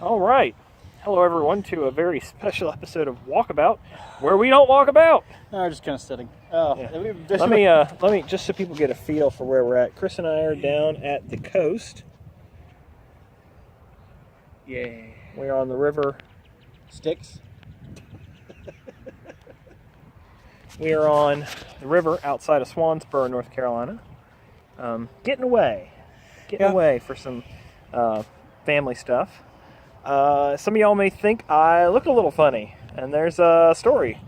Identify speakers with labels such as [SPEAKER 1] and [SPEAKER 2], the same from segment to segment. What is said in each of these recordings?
[SPEAKER 1] All right. Hello, everyone, to a very special episode of Walkabout, where we don't walk about.
[SPEAKER 2] No, we're just kind of sitting. Oh,
[SPEAKER 1] yeah. Let me just so people get a feel for where we're at. Chris and I are down at the coast.
[SPEAKER 2] Yeah.
[SPEAKER 1] We're on the river
[SPEAKER 2] Styx.
[SPEAKER 1] We are on the river outside of Swansboro, North Carolina. Getting away for some family stuff. Some of y'all may think I look a little funny, and there's a story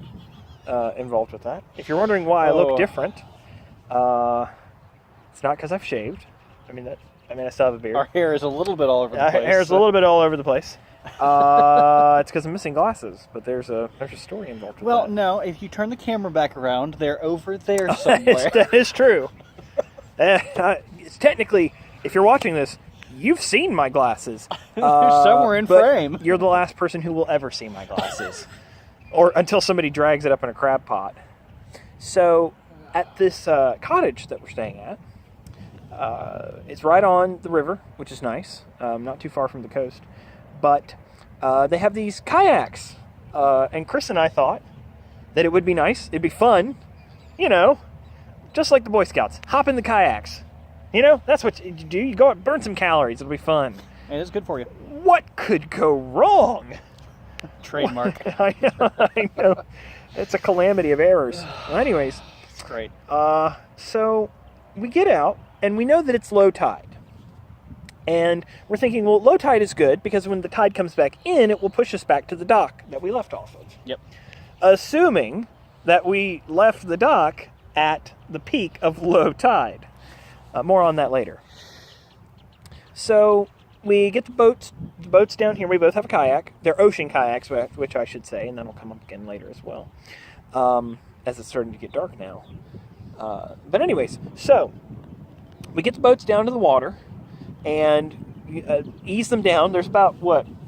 [SPEAKER 1] involved with that. If you're wondering why I look different, it's not because I've shaved. I still have a beard.
[SPEAKER 2] Our hair is a little bit all over the place.
[SPEAKER 1] Our hair is a little bit all over the place. It's because I'm missing glasses, but there's a story involved with that.
[SPEAKER 2] Well, no, if you turn the camera back around, they're over there somewhere.
[SPEAKER 1] That is true. It's technically, if you're watching this, you've seen my glasses.
[SPEAKER 2] They're somewhere in frame.
[SPEAKER 1] You're the last person who will ever see my glasses. Or until somebody drags it up in a crab pot. So, at this cottage that we're staying at, it's right on the river, which is nice. Not too far from the coast. But they have these kayaks. And Chris and I thought that it would be nice. It'd be fun. Just like the Boy Scouts. Hop in the kayaks. That's what you do. You go out, burn some calories. It'll be fun.
[SPEAKER 2] It is good for you.
[SPEAKER 1] What could go wrong?
[SPEAKER 2] Trademark.
[SPEAKER 1] I know. It's a calamity of errors. Well, anyways.
[SPEAKER 2] Great.
[SPEAKER 1] So we get out, and we know that it's low tide. And we're thinking, well, low tide is good, because when the tide comes back in, it will push us back to the dock that we left off of.
[SPEAKER 2] Yep.
[SPEAKER 1] Assuming that we left the dock at the peak of low tide. More on that later. So we get the boats down here. We both have a kayak. They're ocean kayaks, which I should say, and that'll come up again later as well, as it's starting to get dark now. But anyways, so we get the boats down to the water and ease them down. There's about,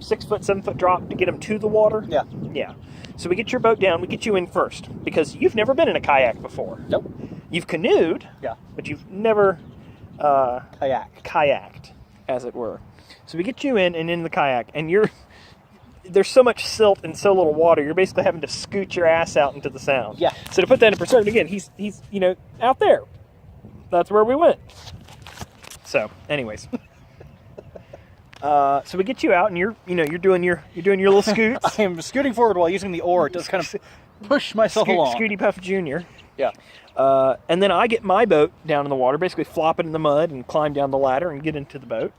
[SPEAKER 1] 6 foot, 7 foot drop to get them to the water?
[SPEAKER 2] Yeah.
[SPEAKER 1] Yeah. So we get your boat down. We get you in first, because you've never been in a kayak before.
[SPEAKER 2] Nope.
[SPEAKER 1] You've canoed.
[SPEAKER 2] Yeah.
[SPEAKER 1] But you've never kayaked, as it were. So we get you in the kayak, and there's so much silt and so little water, you're basically having to scoot your ass out into the sound.
[SPEAKER 2] Yeah.
[SPEAKER 1] So to put that in perspective, again, he's out there. That's where we went. So, anyways. So we get you out, and you're doing your little scoots.
[SPEAKER 2] I am scooting forward while using the oar to kind of push myself along.
[SPEAKER 1] Scooty Puff Jr.
[SPEAKER 2] Yeah.
[SPEAKER 1] And then I get my boat down in the water, basically flop it in the mud and climb down the ladder and get into the boat.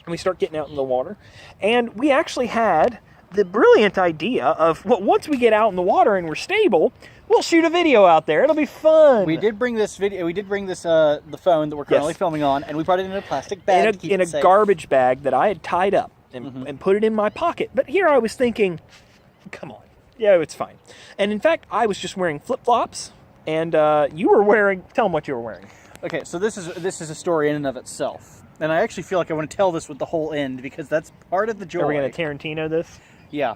[SPEAKER 1] And we start getting out in the water. And we actually had the brilliant idea of, once we get out in the water and we're stable, we'll shoot a video out there. It'll be fun.
[SPEAKER 2] We did bring this the phone that we're currently filming on, and we brought it in a plastic bag
[SPEAKER 1] in a garbage bag that I had tied up and put it in my pocket. But here I was thinking, come on. Yeah, it's fine. And in fact, I was just wearing flip-flops. And you were wearing... Tell them what you were wearing.
[SPEAKER 2] Okay, so this is a story in and of itself. And I actually feel like I want to tell this with the whole end, because that's part of the joy.
[SPEAKER 1] Are we going to Tarantino this?
[SPEAKER 2] Yeah.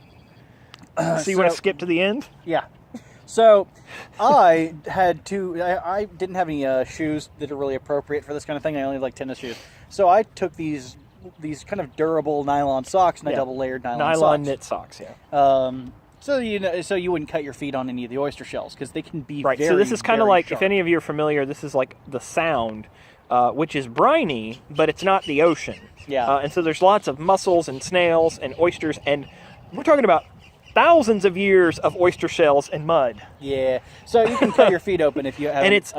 [SPEAKER 1] So you want to skip to the end?
[SPEAKER 2] Yeah. So I didn't have any shoes that are really appropriate for this kind of thing. I only like tennis shoes. So I took these kind of durable nylon socks, and I double layered nylon socks.
[SPEAKER 1] Knit socks, yeah.
[SPEAKER 2] So you wouldn't cut your feet on any of the oyster shells, because they can be
[SPEAKER 1] right.
[SPEAKER 2] Very,
[SPEAKER 1] so this is kind of like,
[SPEAKER 2] sharp.
[SPEAKER 1] If any of you are familiar, this is like the Sound, which is briny, but it's not the ocean.
[SPEAKER 2] Yeah.
[SPEAKER 1] And so there's lots of mussels and snails and oysters, and we're talking about thousands of years of oyster shells and mud.
[SPEAKER 2] Yeah. So you can cut your feet open if you have
[SPEAKER 1] and it's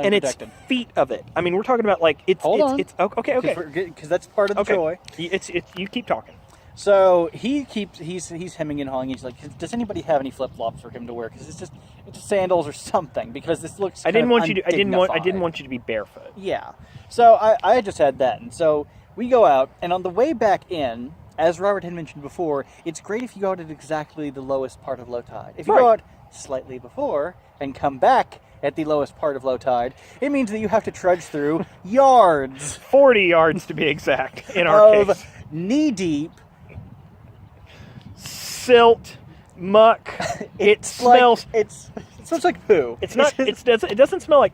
[SPEAKER 1] feet of it. I mean, we're talking about like
[SPEAKER 2] Hold on.
[SPEAKER 1] Okay.
[SPEAKER 2] Because that's part of the joy.
[SPEAKER 1] You keep talking.
[SPEAKER 2] So he's hemming and hawing. He's like, does anybody have any flip flops for him to wear? Because it's sandals or something. Because this looks.
[SPEAKER 1] I didn't want you to be barefoot.
[SPEAKER 2] Yeah. So I just had that, and so we go out, and on the way back in, as Robert had mentioned before, it's great if you go out at exactly the lowest part of low tide. If you go out slightly before and come back at the lowest part of low tide, it means that you have to trudge through yards.
[SPEAKER 1] 40 yards to be exact, in our case.
[SPEAKER 2] Knee-deep
[SPEAKER 1] silt, muck. It smells.
[SPEAKER 2] It smells like poo.
[SPEAKER 1] It's not. It doesn't smell like.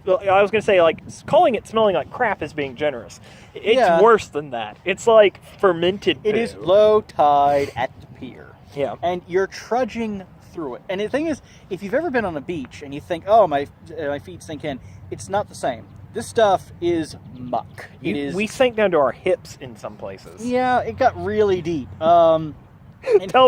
[SPEAKER 1] Well, I was going to say, like, calling it smelling like crap is being generous. It's worse than that. It's like fermented poo.
[SPEAKER 2] It is low tide at the pier.
[SPEAKER 1] Yeah.
[SPEAKER 2] And you're trudging through it. And the thing is, if you've ever been on a beach and you think, oh, my feet sink in, it's not the same. This stuff is muck.
[SPEAKER 1] We sank down to our hips in some places.
[SPEAKER 2] Yeah, it got really deep.
[SPEAKER 1] Tell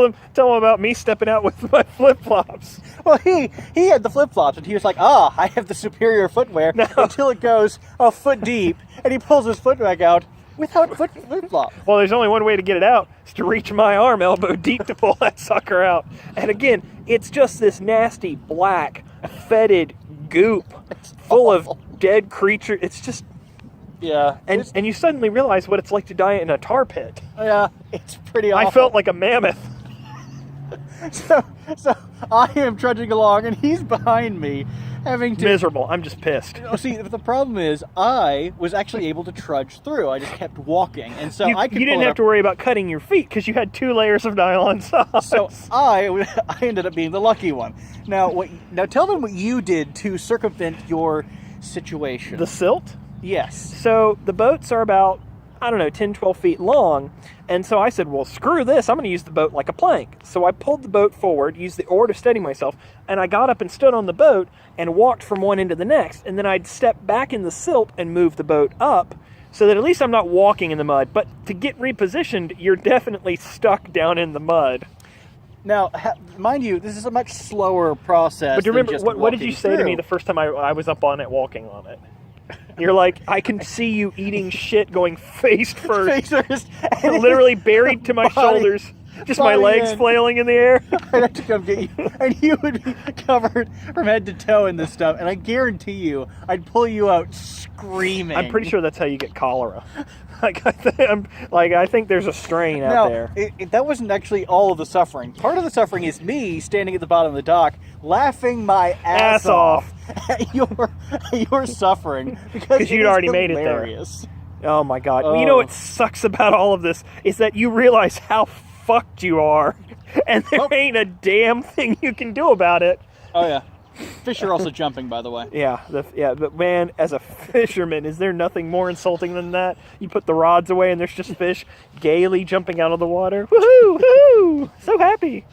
[SPEAKER 1] them about me stepping out with my flip-flops.
[SPEAKER 2] Well, he had the flip-flops, and he was like, I have the superior footwear, until it goes a foot deep, and he pulls his foot back out without flip-flops.
[SPEAKER 1] Well, there's only one way to get it out. It's to reach my arm elbow deep to pull that sucker out. And again, it's just this nasty, black, fetid goop full of dead creatures. It's just...
[SPEAKER 2] Yeah.
[SPEAKER 1] And you suddenly realize what it's like to die in a tar pit.
[SPEAKER 2] Yeah, it's pretty awful.
[SPEAKER 1] I felt like a mammoth.
[SPEAKER 2] So I am trudging along, and he's behind me, having to...
[SPEAKER 1] Miserable. I'm just pissed.
[SPEAKER 2] See, the problem is, I was actually able to trudge through. I just kept walking, and so I could.
[SPEAKER 1] You didn't have to worry about cutting your feet because you had 2 layers of nylon socks.
[SPEAKER 2] So I ended up being the lucky one. Now tell them what you did to circumvent your situation.
[SPEAKER 1] The silt?
[SPEAKER 2] Yes.
[SPEAKER 1] So the boats are about, 10, 12 feet long. And so I said, well, screw this. I'm going to use the boat like a plank. So I pulled the boat forward, used the oar to steady myself, and I got up and stood on the boat and walked from one end to the next. And then I'd step back in the silt and move the boat up so that at least I'm not walking in the mud. But to get repositioned, you're definitely stuck down in the mud.
[SPEAKER 2] Now, mind you, this is a much slower process.
[SPEAKER 1] But do you remember,
[SPEAKER 2] just
[SPEAKER 1] what did you say to
[SPEAKER 2] through.
[SPEAKER 1] me the first time I was up on it, walking on it? You're like, I can see you eating shit going face first. And literally buried to my shoulders. Just my legs flailing in the air.
[SPEAKER 2] I'd have to come get you. And you would be covered from head to toe in this stuff. And I guarantee you, I'd pull you out screaming.
[SPEAKER 1] I'm pretty sure that's how you get cholera. I think there's a strain out there.
[SPEAKER 2] That wasn't actually all of the suffering. Part of the suffering is me standing at the bottom of the dock, laughing my ass off at your suffering because
[SPEAKER 1] you'd already made it there. Oh my God! Well, you know what sucks about all of this is that you realize how fucked you are, and there ain't a damn thing you can do about it.
[SPEAKER 2] Oh yeah. Fish are also jumping, by the way.
[SPEAKER 1] Yeah, but man, as a fisherman, is there nothing more insulting than that? You put the rods away and there's just fish gaily jumping out of the water. Woohoo! Woohoo! So happy.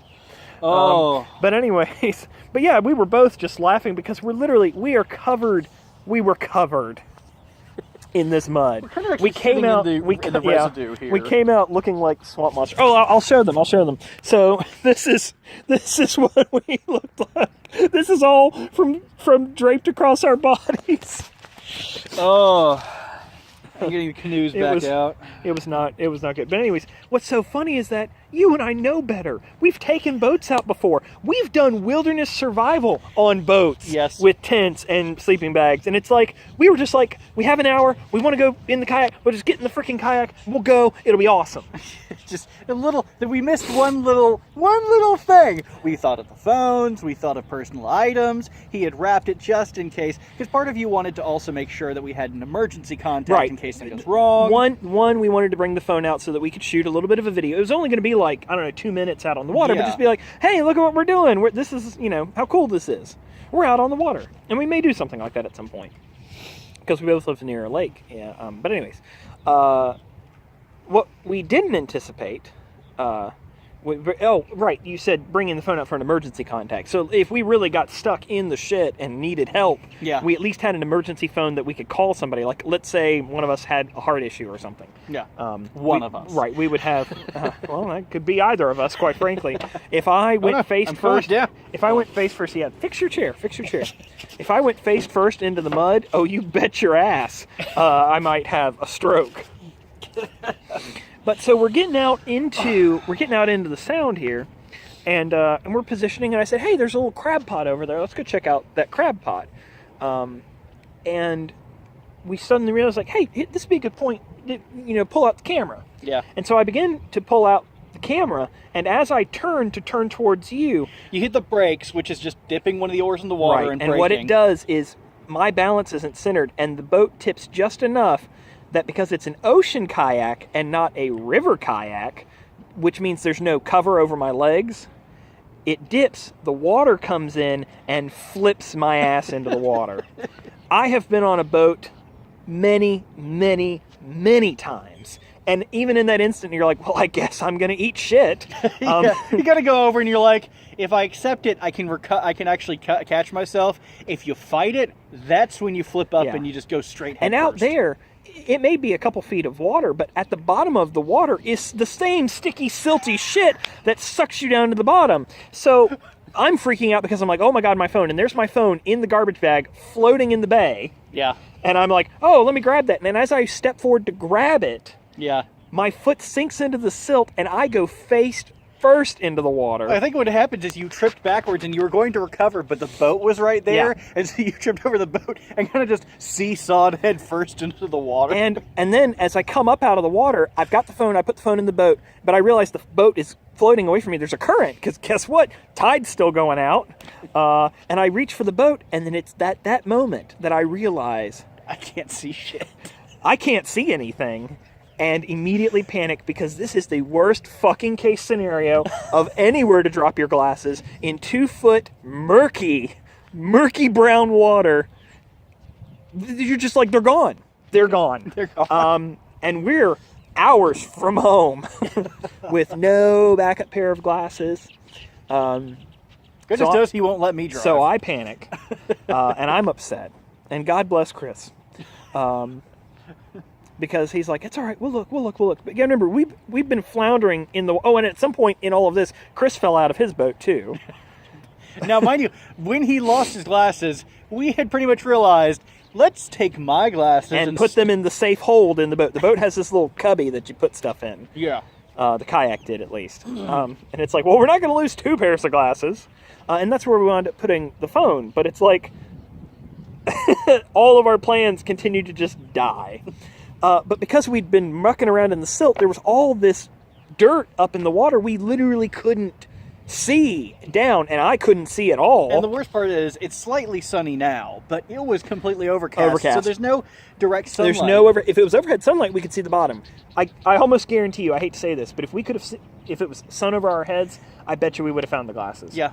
[SPEAKER 2] Oh.
[SPEAKER 1] But anyways, yeah, we were both just laughing because we were covered in this mud. We came out
[SPEAKER 2] in the residue here.
[SPEAKER 1] We came out looking like swamp monsters. Oh, I'll show them. So this is what we looked like. This is all from draped across our bodies.
[SPEAKER 2] Oh, I'm getting the canoes back out.
[SPEAKER 1] It was not good. But anyways, what's so funny is that you and I know better. We've taken boats out before. We've done wilderness survival on boats.
[SPEAKER 2] Yes.
[SPEAKER 1] With tents and sleeping bags. And it's like, we were just like, we have an hour. We want to go in the kayak. We'll just get in the freaking kayak. We'll go. It'll be awesome.
[SPEAKER 2] Just we missed one little thing. We thought of the phones. We thought of personal items. He had wrapped it just in case. Because part of you wanted to also make sure that we had an emergency contact in case something goes wrong.
[SPEAKER 1] One, we wanted to bring the phone out so that we could shoot a little bit of a video. It was only going to be like, 2 minutes out on the water, but just be like, hey, look at what we're doing. This is, how cool this is. We're out on the water. And we may do something like that at some point. Because we both live near a lake. Yeah. But anyways, what we didn't anticipate, you said bringing the phone out for an emergency contact. So if we really got stuck in the shit and needed help, we at least had an emergency phone that we could call somebody. Like, let's say one of us had a heart issue or something.
[SPEAKER 2] Yeah, one of us.
[SPEAKER 1] Right, we would have, well, that could be either of us, quite frankly. If I went face first, fix your chair. If I went face first into the mud, oh, you bet your ass, I might have a stroke. But so we're getting out into the sound here, and we're positioning. And I said, "Hey, there's a little crab pot over there. Let's go check out that crab pot." And we suddenly realized, like, "Hey, this would be a good point. Pull out the camera."
[SPEAKER 2] Yeah.
[SPEAKER 1] And so I began to pull out the camera, and as I turn towards you,
[SPEAKER 2] you hit the brakes, which is just dipping one of the oars in the water and braking.
[SPEAKER 1] And what it does is my balance isn't centered, and the boat tips just enough that because it's an ocean kayak and not a river kayak, which means there's no cover over my legs, it dips, the water comes in and flips my ass into the water. I have been on a boat many, many many times. And even in that instant, you're like, well, I guess I'm going to eat shit.
[SPEAKER 2] Yeah, you got to go over and you're like, if I accept it, I can actually catch myself. If you fight it, that's when you flip up and you just go straight head
[SPEAKER 1] And out
[SPEAKER 2] first.
[SPEAKER 1] there, it may be a couple feet of water, but at the bottom of the water is the same sticky, silty shit that sucks you down to the bottom. So I'm freaking out because I'm like, oh my God, my phone. And there's my phone in the garbage bag floating in the bay.
[SPEAKER 2] Yeah.
[SPEAKER 1] And I'm like, oh, let me grab that. And then as I step forward to grab it,
[SPEAKER 2] Yeah.
[SPEAKER 1] my foot sinks into the silt and I go face first into the water.
[SPEAKER 2] I think what happens is you tripped backwards and you were going to recover, but the boat was right there, and so you tripped over the boat and kind of just seesawed head first into the water.
[SPEAKER 1] And then as I come up out of the water, I've got the phone, I put the phone in the boat, but I realize the boat is floating away from me. There's a current, because guess what? Tide's still going out. And I reach for the boat, and then it's that moment that I realize
[SPEAKER 2] I can't see shit.
[SPEAKER 1] I can't see anything. And immediately panic because this is the worst fucking case scenario of anywhere to drop your glasses in 2-foot murky brown water. You're just like, they're gone. They're gone.
[SPEAKER 2] They're gone.
[SPEAKER 1] And we're hours from home with no backup pair of glasses.
[SPEAKER 2] Goodness knows he won't let me drive.
[SPEAKER 1] So I panic, and I'm upset. And God bless Chris. Because he's like, it's all right, we'll look. But yeah, remember, we've been floundering in the... Oh, and at some point in all of this, Chris fell out of his boat, too.
[SPEAKER 2] Now, mind you, when he lost his glasses, we had pretty much realized, let's take my glasses
[SPEAKER 1] and put them in the safe hold in the boat. The boat has this little cubby that you put stuff in.
[SPEAKER 2] Yeah.
[SPEAKER 1] The kayak did, at least. And it's like, well, we're not going to lose 2 pairs of glasses. And that's where we wound up putting the phone. But it's like, all of our plans continue to just die. But because we'd been mucking around in the silt, there was all this dirt up in the water. We literally couldn't see down, and I couldn't see at all.
[SPEAKER 2] And the worst part is, it's slightly sunny now, but it was completely overcast. So there's no direct sunlight.
[SPEAKER 1] There's no if it was overhead sunlight, we could see the bottom. I almost guarantee you, I hate to say this, but if we could have, if it was sun over our heads, I bet you we would have found the glasses.
[SPEAKER 2] Yeah.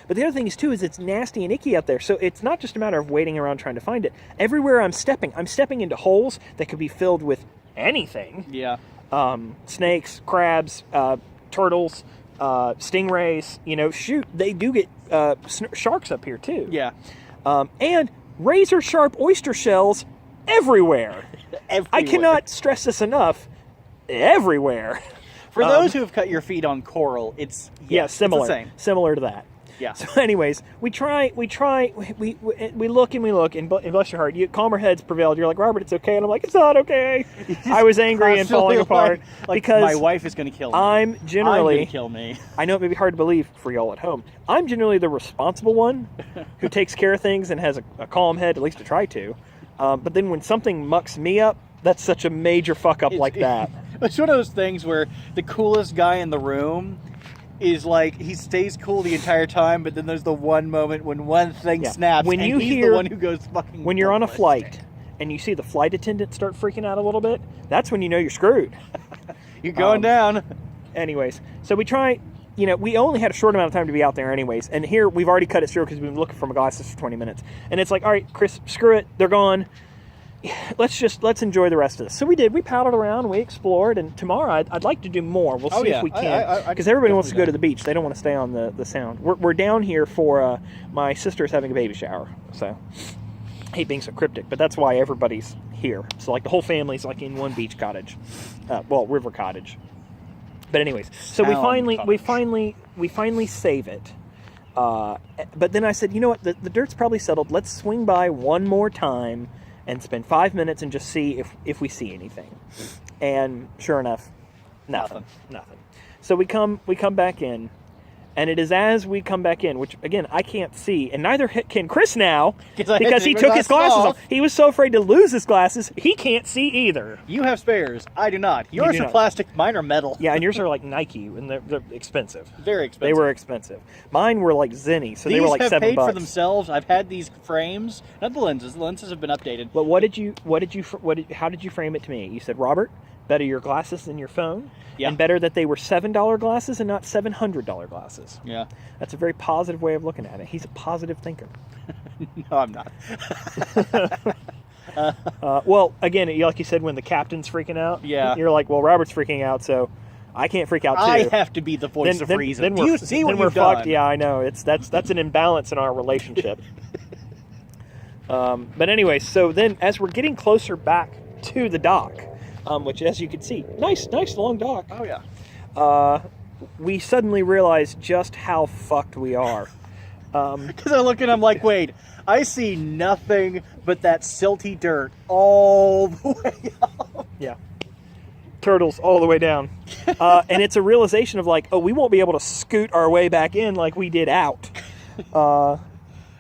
[SPEAKER 1] But the other thing is, too, is it's nasty and icky out there. So it's not just a matter of waiting around trying to find it. Everywhere I'm stepping into holes that could be filled with anything.
[SPEAKER 2] Yeah.
[SPEAKER 1] Snakes, crabs, turtles, stingrays. You know, shoot, they do get sharks up here, too.
[SPEAKER 2] Yeah.
[SPEAKER 1] And razor-sharp oyster shells everywhere. I cannot stress this enough. Everywhere.
[SPEAKER 2] For those who have cut your feet on coral, it's...
[SPEAKER 1] similar.
[SPEAKER 2] It's the same.
[SPEAKER 1] Similar to that.
[SPEAKER 2] Yeah.
[SPEAKER 1] So anyways, we look, and bless your heart, calmer heads prevailed. You're like, Robert, it's okay. And I'm like, it's not okay. I was angry and falling apart.
[SPEAKER 2] Like
[SPEAKER 1] because
[SPEAKER 2] my wife is going to kill me.
[SPEAKER 1] I'm going
[SPEAKER 2] to kill me.
[SPEAKER 1] I know it may be hard to believe for y'all at home. I'm generally the responsible one who takes care of things and has a calm head, at least to try to. But then when something mucks me up, that's such a major fuck up like that.
[SPEAKER 2] It's one of those things where the coolest guy in the room is like, he stays cool the entire time, but then there's the one moment when one thing snaps,
[SPEAKER 1] when
[SPEAKER 2] and
[SPEAKER 1] he's
[SPEAKER 2] the one who goes fucking
[SPEAKER 1] when you're on a
[SPEAKER 2] ballistic.
[SPEAKER 1] flight and you see the flight attendant start freaking out a little bit, that's when you know you're screwed.
[SPEAKER 2] You're going down.
[SPEAKER 1] Anyways, so we try, we only had a short amount of time to be out there anyways, and here we've already cut it short because we've been looking for my glasses for 20 minutes. And it's like, all right, Chris, screw it, they're gone. Let's enjoy the rest of this. So we did. We paddled around, we explored, and tomorrow I'd like to do more. We'll see if we can. Because everybody wants to go to the beach. They don't want to stay on the sound. We're down here for my sister's having a baby shower. So I hate being so cryptic, but that's why everybody's here. So like the whole family's like in one beach cottage. River cottage. But anyways, so we finally save it. But then I said, you know what? The dirt's probably settled. Let's swing by one more time and spend 5 minutes and just see if we see anything. And sure enough, nothing. So we come back in, and it is as we come back in, which again I can't see, and neither can Chris now because he took his glasses off. He was so afraid to lose his glasses, he can't see either.
[SPEAKER 2] You have spares. I do not. Yours are plastic. Mine are metal.
[SPEAKER 1] Yeah, and yours are like Nike, and they're expensive.
[SPEAKER 2] Very expensive.
[SPEAKER 1] They were expensive. Mine were like Zenny, so they were like $7.
[SPEAKER 2] These have paid for themselves. I've had these frames, not the lenses. The lenses have been updated.
[SPEAKER 1] But how did you frame it to me? You said, Robert, better your glasses than your phone.
[SPEAKER 2] Yeah.
[SPEAKER 1] And better that they were $7 glasses and not $700 glasses.
[SPEAKER 2] Yeah.
[SPEAKER 1] That's a very positive way of looking at it. He's a positive thinker.
[SPEAKER 2] No, I'm not.
[SPEAKER 1] Well, again, like you said, when the captain's freaking out,
[SPEAKER 2] Yeah.
[SPEAKER 1] you're like, well, Robert's freaking out, so I can't freak out too.
[SPEAKER 2] I have to be the voice of reason. Do you see what
[SPEAKER 1] then we're
[SPEAKER 2] you've done?
[SPEAKER 1] fucked. Yeah, I know. That's an imbalance in our relationship. But anyway, so then as we're getting closer back to the dock, which as you can see, nice long dock.
[SPEAKER 2] Oh yeah.
[SPEAKER 1] We suddenly realize just how fucked we are.
[SPEAKER 2] Because I look and I'm like, wait, I see nothing but that silty dirt all the way up.
[SPEAKER 1] Yeah. Turtles all the way down. And it's a realization of like, oh, we won't be able to scoot our way back in like we did out.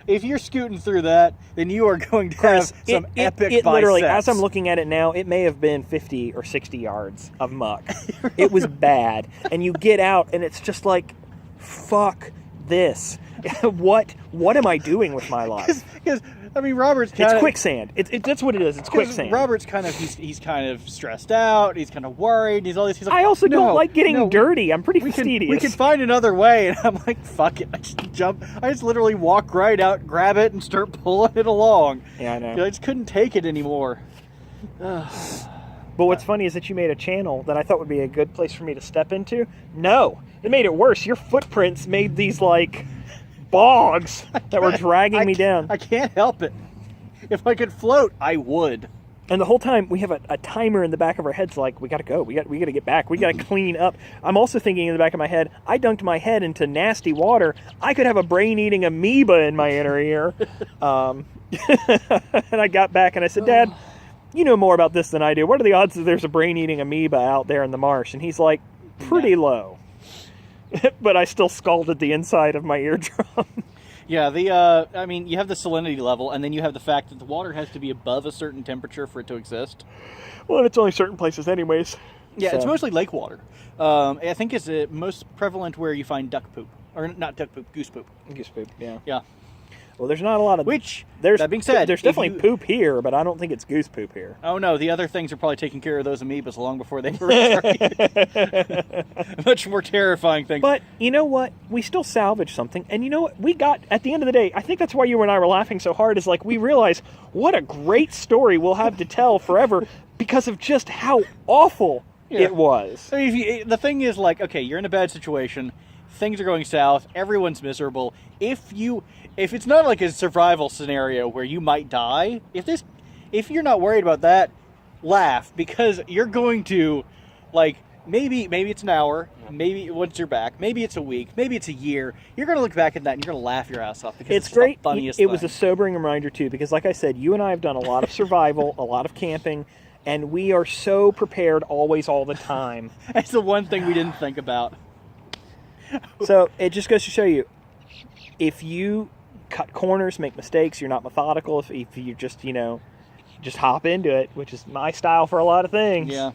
[SPEAKER 2] If you're scooting through that, then you are going to have some epic biceps.
[SPEAKER 1] Literally, as I'm looking at it now, it may have been 50 or 60 yards of muck. It was bad. And you get out, and it's just like, fuck this. What am I doing with my life?
[SPEAKER 2] Because I mean, Robert's kind of...
[SPEAKER 1] It's quicksand. That's what it is. It's quicksand.
[SPEAKER 2] Robert's kind of... He's kind of stressed out. He's kind of worried. He's all this... He's like,
[SPEAKER 1] I also don't like getting dirty. I'm pretty fastidious.
[SPEAKER 2] We can find another way. And I'm like, fuck it. I just jump. I just literally walk right out, grab it, and start pulling it along.
[SPEAKER 1] Yeah, I know.
[SPEAKER 2] I just couldn't take it anymore.
[SPEAKER 1] But what's funny is that you made a channel that I thought would be a good place for me to step into. No. It made it worse. Your footprints made these, like... bogs that were dragging me down.
[SPEAKER 2] I can't help it. If I could float, I would.
[SPEAKER 1] And the whole time we have a timer in the back of our heads, like we gotta go, we gotta get back, we gotta clean up. I'm also thinking in the back of my head, I dunked my head into nasty water. I could have a brain-eating amoeba in my inner ear. And I got back and I said, Dad, you know more about this than I do. What are the odds that there's a brain-eating amoeba out there in the marsh? And he's like, pretty low. But I still scalded the inside of my eardrum.
[SPEAKER 2] Yeah, I mean, you have the salinity level, and then you have the fact that the water has to be above a certain temperature for it to exist.
[SPEAKER 1] Well, it's only certain places anyways.
[SPEAKER 2] Yeah, it's mostly lake water. I think it's most prevalent where you find duck poop. Or not duck poop, goose poop.
[SPEAKER 1] Goose poop, yeah.
[SPEAKER 2] Yeah.
[SPEAKER 1] Well, there's not a lot of...
[SPEAKER 2] that being said...
[SPEAKER 1] There's definitely poop here, but I don't think it's goose poop here.
[SPEAKER 2] Oh, no. The other things are probably taking care of those amoebas long before they were started. Much more terrifying thing.
[SPEAKER 1] But you know what? We still salvaged something. And you know what? We got... At the end of the day, I think that's why you and I were laughing so hard, is like we realize what a great story we'll have to tell forever because of just how awful it was.
[SPEAKER 2] I mean, the thing is, like, okay, you're in a bad situation. Things are going south. Everyone's miserable. If it's not like a survival scenario where you might die, if you're not worried about that, laugh, because you're going to, like, maybe it's an hour, maybe once you're back, maybe it's a week, maybe it's a year. You're going to look back at that and you're going to laugh your ass off because it's
[SPEAKER 1] great.
[SPEAKER 2] The funniest
[SPEAKER 1] It was a sobering reminder too, because like I said, you and I have done a lot of survival, a lot of camping, and we are so prepared always, all the time.
[SPEAKER 2] That's the one thing we didn't think about.
[SPEAKER 1] So it just goes to show you, if you cut corners, make mistakes, you're not methodical, if you just, just hop into it, which is my style for a lot of things.
[SPEAKER 2] Yeah.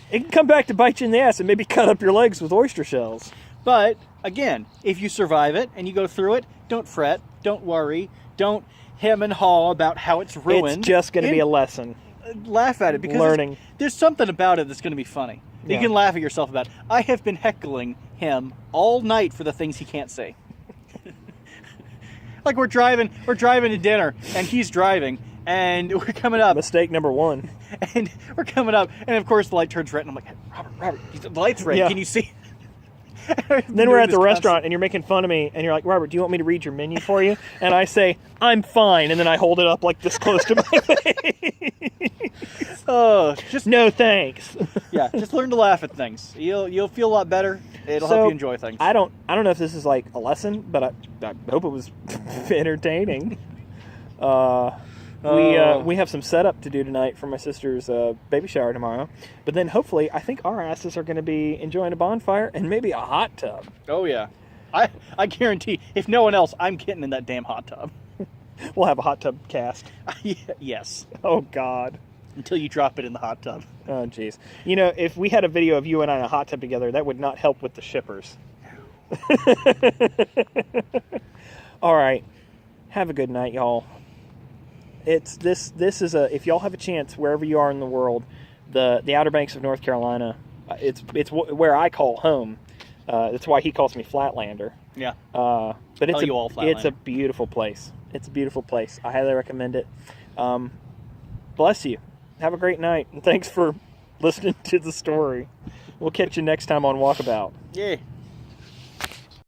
[SPEAKER 1] It can come back to bite you in the ass and maybe cut up your legs with oyster shells.
[SPEAKER 2] But, again, if you survive it and you go through it, don't fret, don't worry, don't hem and haw about how it's ruined.
[SPEAKER 1] It's just going to be a lesson.
[SPEAKER 2] Laugh at it, because there's something about it that's going to be funny. You can laugh at yourself about it. I have been heckling him all night for the things he can't say. Like we're driving to dinner, and he's driving, and we're coming up.
[SPEAKER 1] Mistake number one.
[SPEAKER 2] And we're coming up, and of course the light turns red, and I'm like, Robert, the light's red. Yeah. Can you see?
[SPEAKER 1] Then we're at the restaurant, and you're making fun of me, and you're like, Robert, do you want me to read your menu for you? And I say, I'm fine, and then I hold it up like this close to my face.
[SPEAKER 2] Just
[SPEAKER 1] no thanks.
[SPEAKER 2] Yeah, just learn to laugh at things. You'll feel a lot better. It'll help you enjoy things.
[SPEAKER 1] I don't know if this is like a lesson, but I hope it was entertaining. We have some setup to do tonight for my sister's baby shower tomorrow. But then hopefully, I think our asses are going to be enjoying a bonfire and maybe a hot tub.
[SPEAKER 2] Oh, yeah. I guarantee, if no one else, I'm getting in that damn hot tub.
[SPEAKER 1] We'll have a hot tub cast.
[SPEAKER 2] Yes.
[SPEAKER 1] Oh, God.
[SPEAKER 2] Until you drop it in the hot tub.
[SPEAKER 1] Oh, jeez. If we had a video of you and I in a hot tub together, that would not help with the shippers. All right. Have a good night, y'all. This is if y'all have a chance, wherever you are in the world, the Outer Banks of North Carolina, it's where I call home. That's why he calls me Flatlander.
[SPEAKER 2] Yeah.
[SPEAKER 1] But it's
[SPEAKER 2] a
[SPEAKER 1] beautiful place. It's a beautiful place. I highly recommend it. Bless you. Have a great night, and thanks for listening to the story. We'll catch you next time on Walkabout.
[SPEAKER 2] Yeah.